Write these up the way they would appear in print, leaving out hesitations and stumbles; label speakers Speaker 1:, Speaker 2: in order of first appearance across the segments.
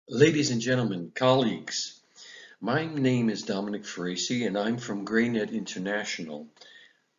Speaker 1: Ladies and gentlemen, colleagues, my name is Dominic Farace and I'm from GreyNet International.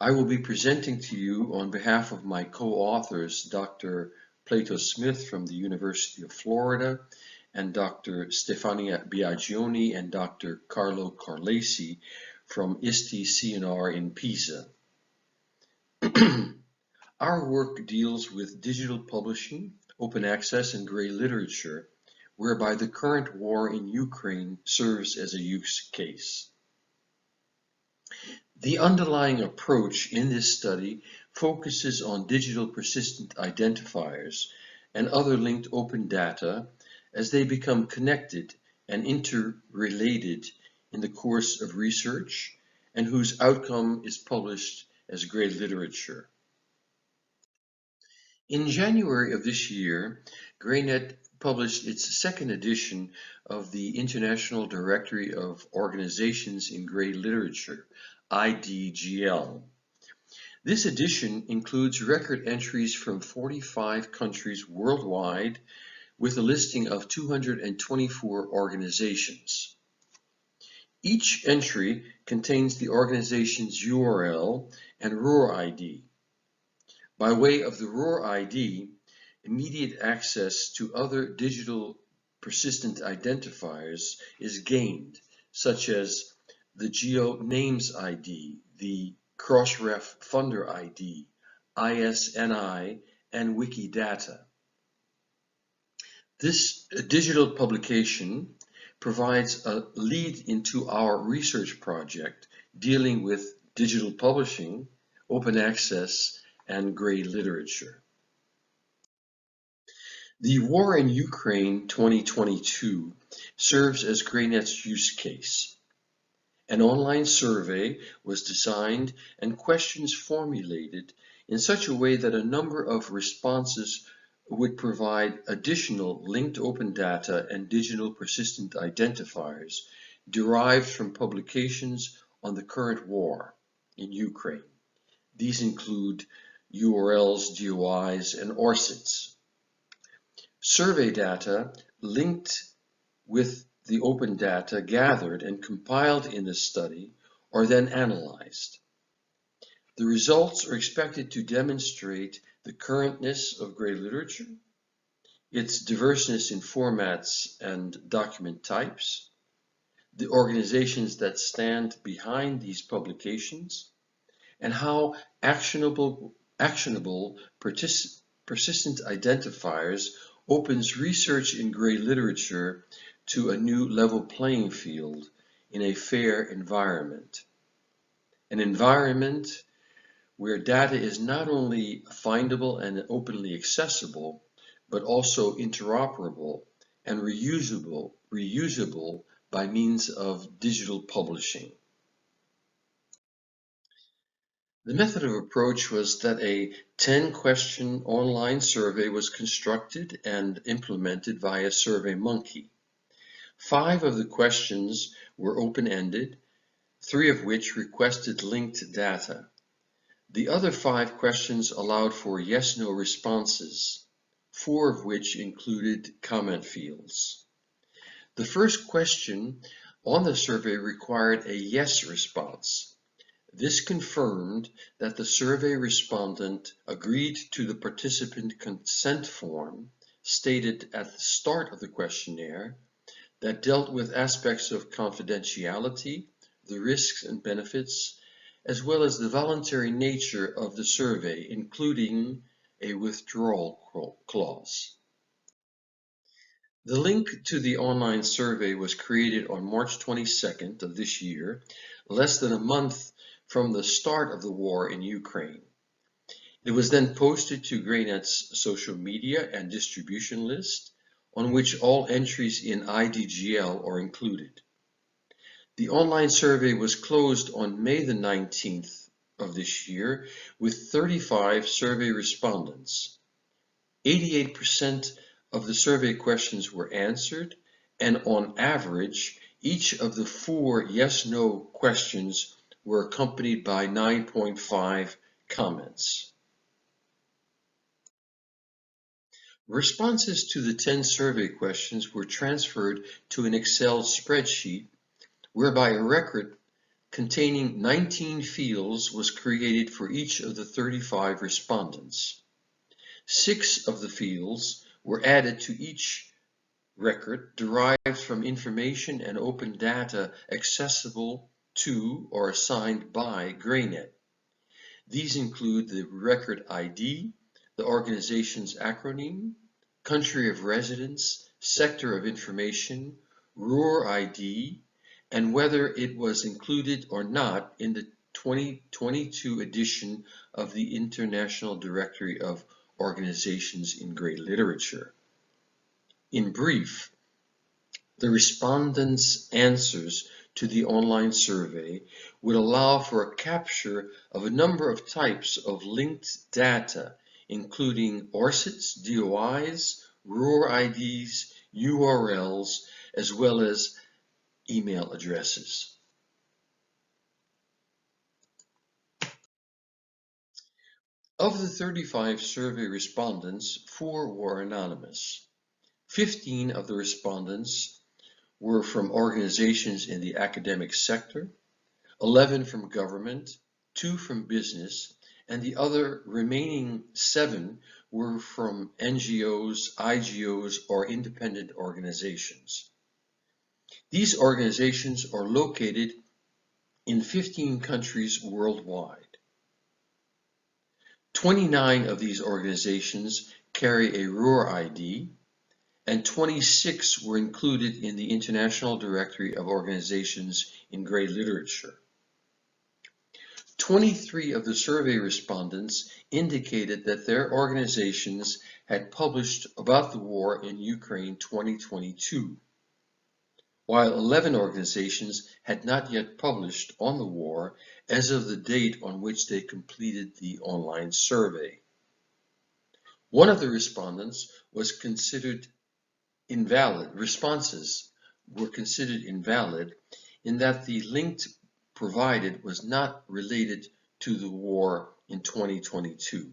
Speaker 1: I will be presenting to you on behalf of my co-authors, Dr. Plato Smith from the University of Florida and Dr. Stefania Biagioni and Dr. Carlo Carlesi from ISTE CNR in Pisa. Our work deals with digital publishing, open access, and gray literature, whereby the current war in Ukraine serves as a use case. The underlying approach in this study focuses on digital persistent identifiers and other linked open data as they become connected and interrelated in the course of research and whose outcome is published as gray literature. In January of this year, GreyNet published its second edition of the International Directory of Organizations in Gray Literature, IDGL. This edition includes record entries from 45 countries worldwide with a listing of 224 organizations. Each entry contains the organization's URL and ROR ID. By way of the ROR ID, immediate access to other digital persistent identifiers is gained, such as the GeoNames ID, the Crossref Funder ID, ISNI, and Wikidata. This digital publication provides a lead into our research project dealing with digital publishing, open access, and gray literature. The War in Ukraine 2022 serves as GreyNet's use case. An online survey was designed and questions formulated in such a way that a number of responses would provide additional linked open data and digital persistent identifiers derived from publications on the current war in Ukraine. These include URLs, DOIs, and ORCIDs. Survey data linked with the open data gathered and compiled in the study are then analyzed. The results are expected to demonstrate the currentness of gray literature, its diverseness in formats and document types, the organizations that stand behind these publications, and how actionable persistent identifiers opens research in gray literature to a new level playing field in a fair environment. An environment where data is not only findable and openly accessible, but also interoperable and reusable by means of digital publishing. The method of approach was that a 10-question online survey was constructed and implemented via SurveyMonkey. 5 of the questions were open-ended, 3 of which requested linked data. The other 5 questions allowed for yes/no responses, 4 of which included comment fields. The first question on the survey required a yes response. This confirmed that the survey respondent agreed to the participant consent form stated at the start of the questionnaire that dealt with aspects of confidentiality, the risks and benefits, as well as the voluntary nature of the survey, including a withdrawal clause. The link to the online survey was created on March 22nd of this year, less than a month from the start of the war in Ukraine. It was then posted to GreyNet's social media and distribution list, on which all entries in IDGL are included. The online survey was closed on May the 19th of this year with 35 survey respondents. 88% of the survey questions were answered, and on average, each of the 4 yes/no questions were accompanied by 9.5 comments. Responses to the 10 survey questions were transferred to an Excel spreadsheet whereby a record containing 19 fields was created for each of the 35 respondents. 6 of the fields were added to each record derived from information and open data accessible to or assigned by GreyNet. These include the record ID, the organization's acronym, country of residence, sector of information, RUR ID, and whether it was included or not in the 2022 edition of the International Directory of Organizations in Grey Literature. In brief, the respondents' answers to the online survey would allow for a capture of a number of types of linked data, including ORCIDs, DOIs, RUR IDs, URLs, as well as email addresses. Of the 35 survey respondents, 4 were anonymous. 15 of the respondents were from organizations in the academic sector, 11 from government, 2 from business, and the other remaining 7 were from NGOs, IGOs, or independent organizations. These organizations are located in 15 countries worldwide. 29 of these organizations carry a RUR ID, and 26 were included in the International Directory of Organizations in Grey Literature. 23 of the survey respondents indicated that their organizations had published about the war in Ukraine 2022, while 11 organizations had not yet published on the war as of the date on which they completed the online survey. One of the respondents was considered invalid. Responses were considered invalid in that the link provided was not related to the war in 2022.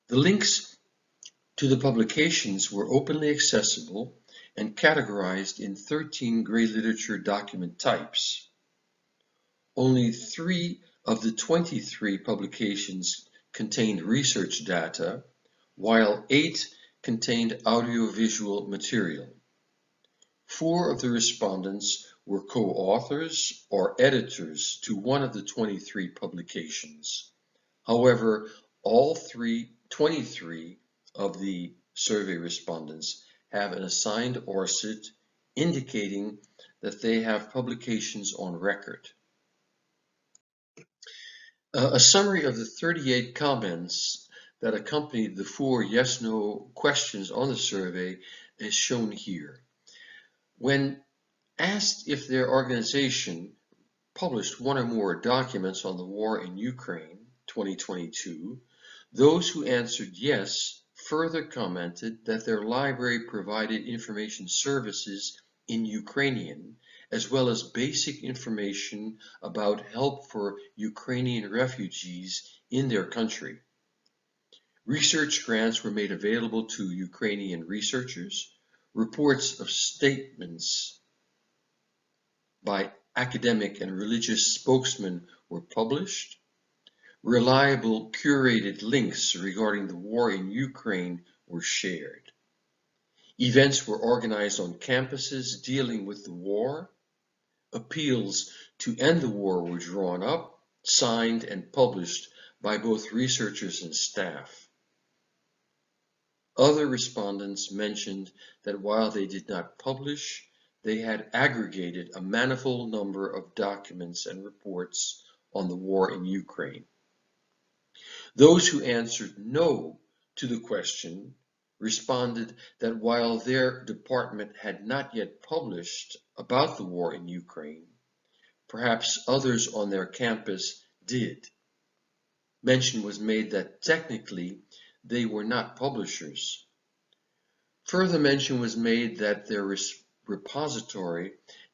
Speaker 1: The links to the publications were openly accessible and categorized in 13 Grey Literature document types. Only 3 of the 23 publications contained research data, while 8 contained audiovisual material. 4 of the respondents were co-authors or editors to one of the 23 publications. However, all 23 of the survey respondents have an assigned ORCID indicating that they have publications on record. A summary of the 38 comments that accompanied the 4 yes-no questions on the survey is shown here. When asked if their organization published one or more documents on the war in Ukraine 2022, those who answered yes further commented that their library provided information services in Ukrainian, as well as basic information about help for Ukrainian refugees in their country. Research grants were made available to Ukrainian researchers. Reports of statements by academic and religious spokesmen were published. Reliable curated links regarding the war in Ukraine were shared. Events were organized on campuses dealing with the war. Appeals to end the war were drawn up, signed, and published by both researchers and staff. Other respondents mentioned that while they did not publish, they had aggregated a manifold number of documents and reports on the war in Ukraine. Those who answered no to the question responded that while their department had not yet published about the war in Ukraine, perhaps others on their campus did. Mention was made that technically they were not publishers. Further mention was made that their repository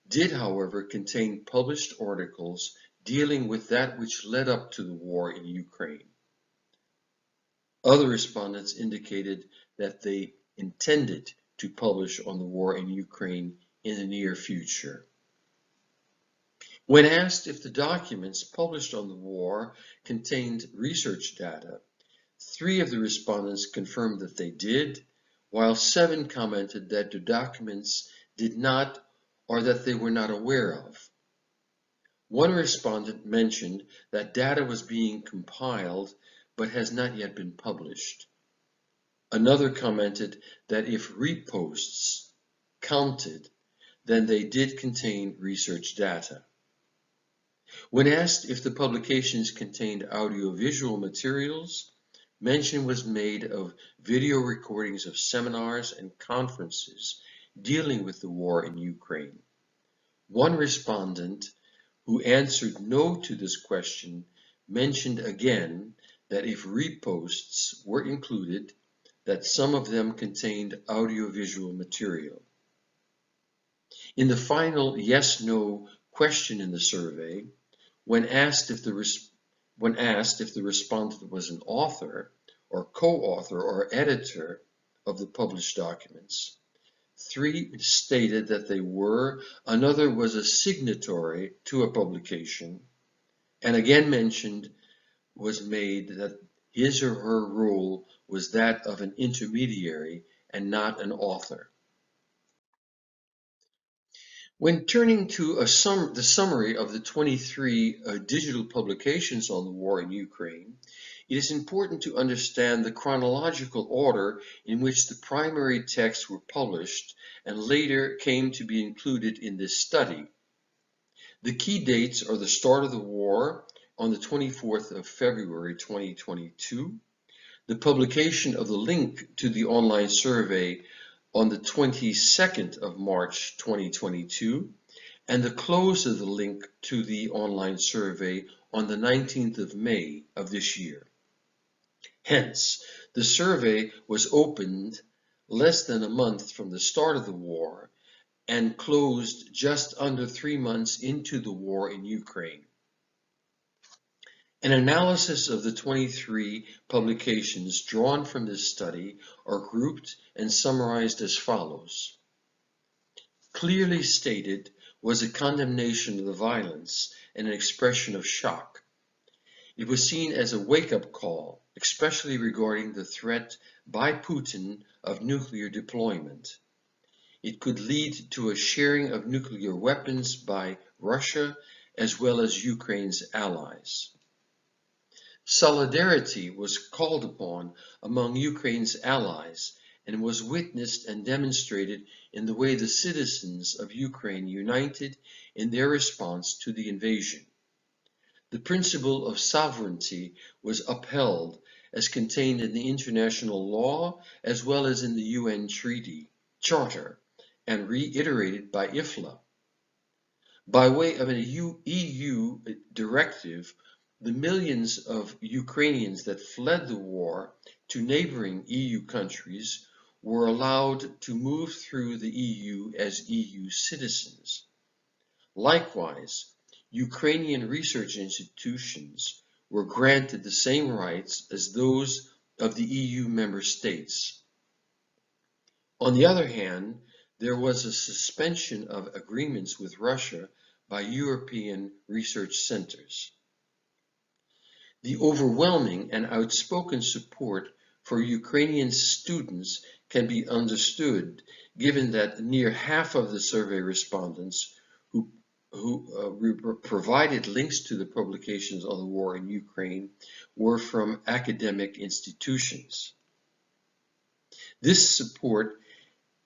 Speaker 1: did, however, contain published articles dealing with that which led up to the war in Ukraine. Other respondents indicated that they intended to publish on the war in Ukraine in the near future. When asked if the documents published on the war contained research data, 3 of the respondents confirmed that they did, while 7 commented that the documents did not or that they were not aware of. One respondent mentioned that data was being compiled but has not yet been published. Another commented that if reposts counted, then they did contain research data. When asked if the publications contained audiovisual materials, mention was made of video recordings of seminars and conferences dealing with the war in Ukraine. One respondent who answered no to this question mentioned again that if reposts were included, that some of them contained audiovisual material. In the final yes-no question in the survey, when asked if the respondent was an author or co-author or editor of the published documents, 3 stated that they were, another was a signatory to a publication, and again mentioned was made that his or her role was that of an intermediary and not an author. When turning to the summary of the 23 digital publications on the war in Ukraine, it is important to understand the chronological order in which the primary texts were published and later came to be included in this study. The key dates are the start of the war on the 24th of February 2022, the publication of the link to the online survey on the 22nd of March 2022, and the close of the link to the online survey on the 19th of May of this year. Hence, the survey was opened less than a month from the start of the war and closed just under 3 months into the war in Ukraine. An analysis of the 23 publications drawn from this study are grouped and summarized as follows. Clearly stated was a condemnation of the violence and an expression of shock. It was seen as a wake-up call, especially regarding the threat by Putin of nuclear deployment. It could lead to a sharing of nuclear weapons by Russia as well as Ukraine's allies. Solidarity was called upon among Ukraine's allies and was witnessed and demonstrated in the way the citizens of Ukraine united in their response to the invasion. The principle of sovereignty was upheld as contained in the international law as well as in the UN Charter, and reiterated by IFLA. By way of an EU directive, the millions of Ukrainians that fled the war to neighboring EU countries were allowed to move through the EU as EU citizens. Likewise, Ukrainian research institutions were granted the same rights as those of the EU member states. On the other hand, there was a suspension of agreements with Russia by European research centers. The overwhelming and outspoken support for Ukrainian students can be understood, given that near half of the survey respondents who provided links to the publications on the war in Ukraine were from academic institutions. This support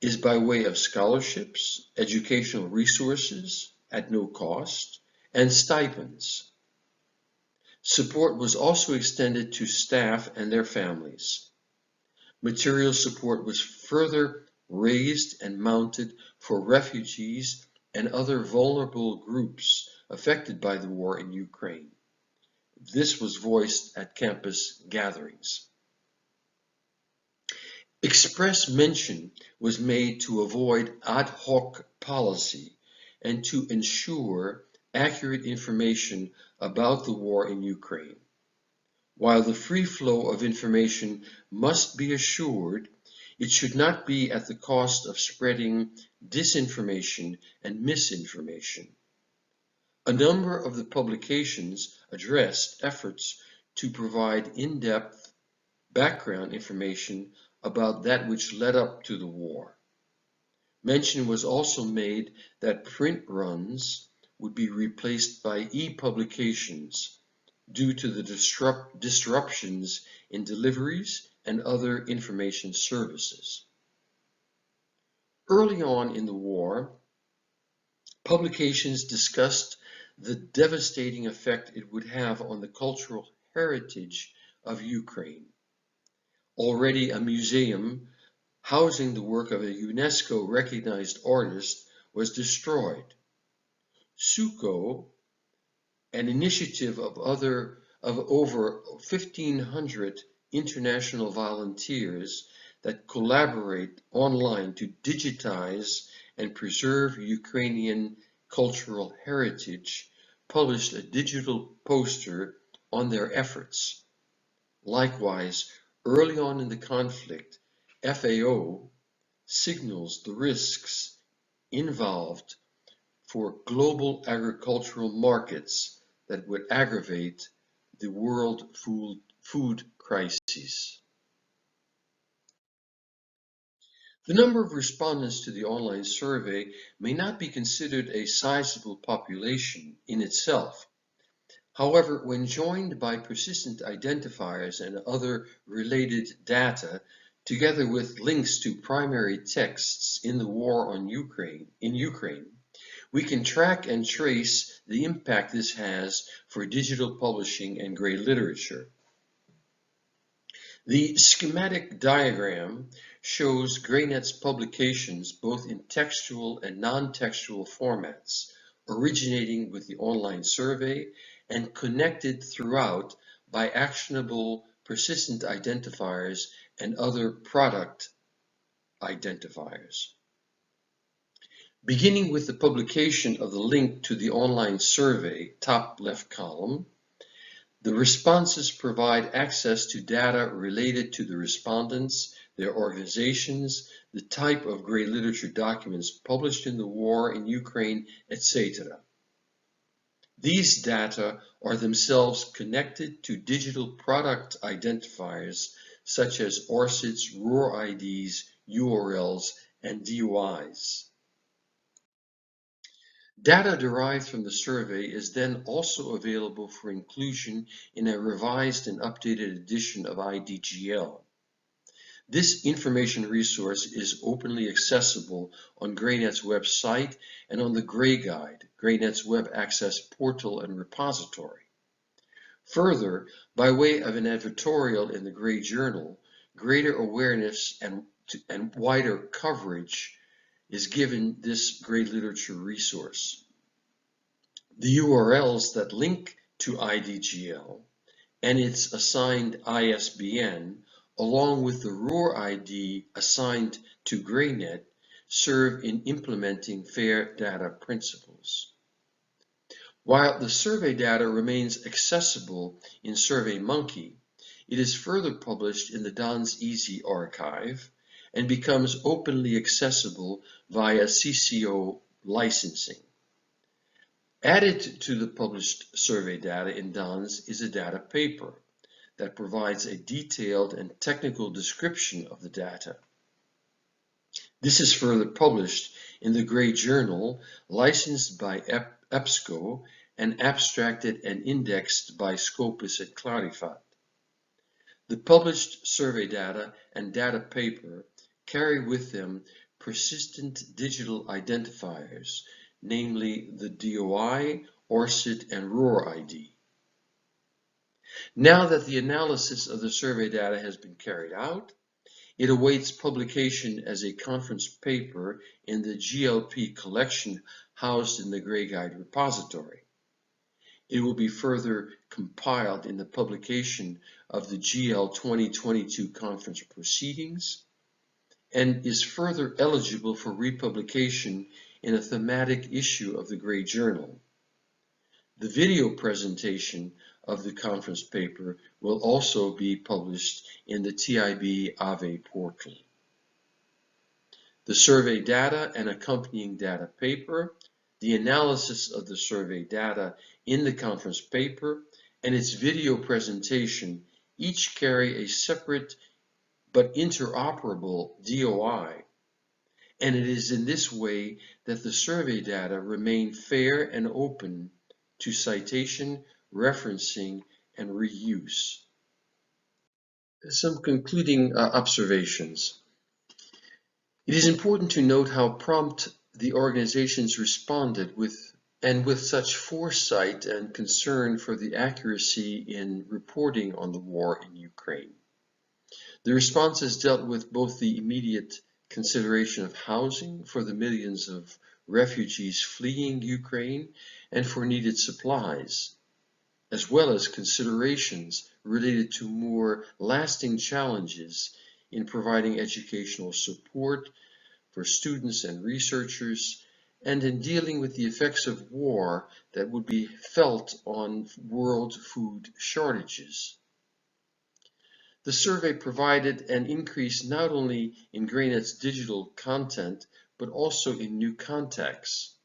Speaker 1: is by way of scholarships, educational resources at no cost, and stipends. Support was also extended to staff and their families. Material support was further raised and mounted for refugees and other vulnerable groups affected by the war in Ukraine. This was voiced at campus gatherings. Express mention was made to avoid ad hoc policy and to ensure accurate information about the war in Ukraine. While the free flow of information must be assured, it should not be at the cost of spreading disinformation and misinformation. A number of the publications addressed efforts to provide in-depth background information about that which led up to the war. Mention was also made that print runs would be replaced by e-publications due to the disruptions in deliveries and other information services. Early on in the war, publications discussed the devastating effect it would have on the cultural heritage of Ukraine. Already a museum housing the work of a UNESCO-recognized artist was destroyed. Suko, an initiative of over 1,500 international volunteers that collaborate online to digitize and preserve Ukrainian cultural heritage, published a digital poster on their efforts. Likewise, early on in the conflict, FAO signals the risks involved for global agricultural markets that would aggravate the world food crisis. The number of respondents to the online survey may not be considered a sizable population in itself. However, when joined by persistent identifiers and other related data, together with links to primary texts in the war in Ukraine, we can track and trace the impact this has for digital publishing and grey literature. The schematic diagram shows GreyNet's publications both in textual and non-textual formats, originating with the online survey and connected throughout by actionable persistent identifiers and other product identifiers. Beginning with the publication of the link to the online survey, top left column, the responses provide access to data related to the respondents, their organizations, the type of grey literature documents published in the war in Ukraine, etc. These data are themselves connected to digital product identifiers such as ORCIDs, ROR IDs, URLs, and DOIs. Data derived from the survey is then also available for inclusion in a revised and updated edition of IDGL. This information resource is openly accessible on GreyNet's website and on the Grey Guide, GreyNet's web access portal and repository. Further, by way of an editorial in the Grey Journal, greater awareness and wider coverage is given this grey literature resource. The URLs that link to IDGL and its assigned ISBN, along with the ROR ID assigned to GreyNet, serve in implementing fair data principles. While the survey data remains accessible in SurveyMonkey, it is further published in the Don's Easy archive and becomes openly accessible via CCO licensing. Added to the published survey data in Don's is a data paper that provides a detailed and technical description of the data. This is further published in the Grey Journal, licensed by EBSCO and abstracted and indexed by Scopus and Clarifat. The published survey data and data paper carry with them persistent digital identifiers, namely the DOI, ORCID, and ROR ID. Now that the analysis of the survey data has been carried out, it awaits publication as a conference paper in the GLP collection housed in the Grey Guide repository. It will be further compiled in the publication of the GL 2022 conference proceedings and is further eligible for republication in a thematic issue of the Grey Journal. The video presentation of the conference paper will also be published in the TIB AVE portal. The survey data and accompanying data paper, the analysis of the survey data in the conference paper, and its video presentation each carry a separate but interoperable DOI, and it is in this way that the survey data remain fair and open to citation, referencing, and reuse. Some concluding observations. It is important to note how prompt the organizations responded with such foresight and concern for the accuracy in reporting on the war in Ukraine. The responses dealt with both the immediate consideration of housing for the millions of refugees fleeing Ukraine and for needed supplies, as well as considerations related to more lasting challenges in providing educational support for students and researchers, and in dealing with the effects of war that would be felt on world food shortages. The survey provided an increase not only in GrainNet's digital content, but also in new contacts.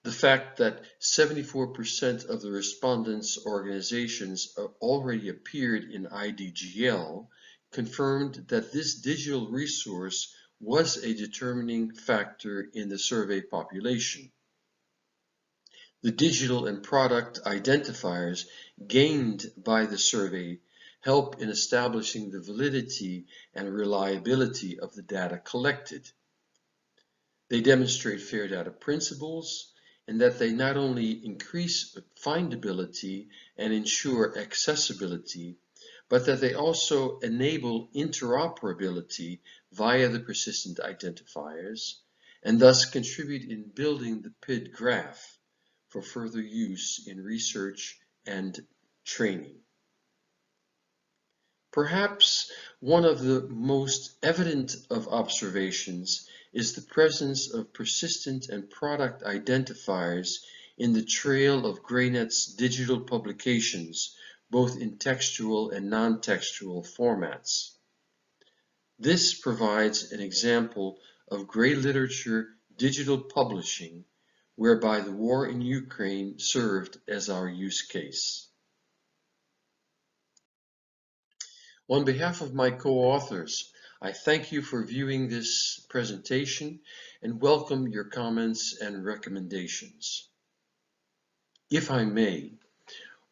Speaker 1: The fact that 74% of the respondents' organizations already appeared in IDGL confirmed that this digital resource was a determining factor in the survey population. The digital and product identifiers gained by the survey help in establishing the validity and reliability of the data collected. They demonstrate fair data principles, and that they not only increase findability and ensure accessibility, but that they also enable interoperability via the persistent identifiers, and thus contribute in building the PID graph for further use in research and training. Perhaps one of the most evident of observations is the presence of persistent and product identifiers in the trail of GrainNet's digital publications, both in textual and non-textual formats. This provides an example of gray literature digital publishing, whereby the war in Ukraine served as our use case. On behalf of my co-authors, I thank you for viewing this presentation and welcome your comments and recommendations. If I may,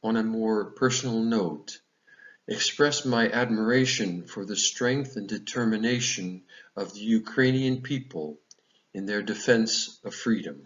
Speaker 1: on a more personal note, express my admiration for the strength and determination of the Ukrainian people in their defense of freedom.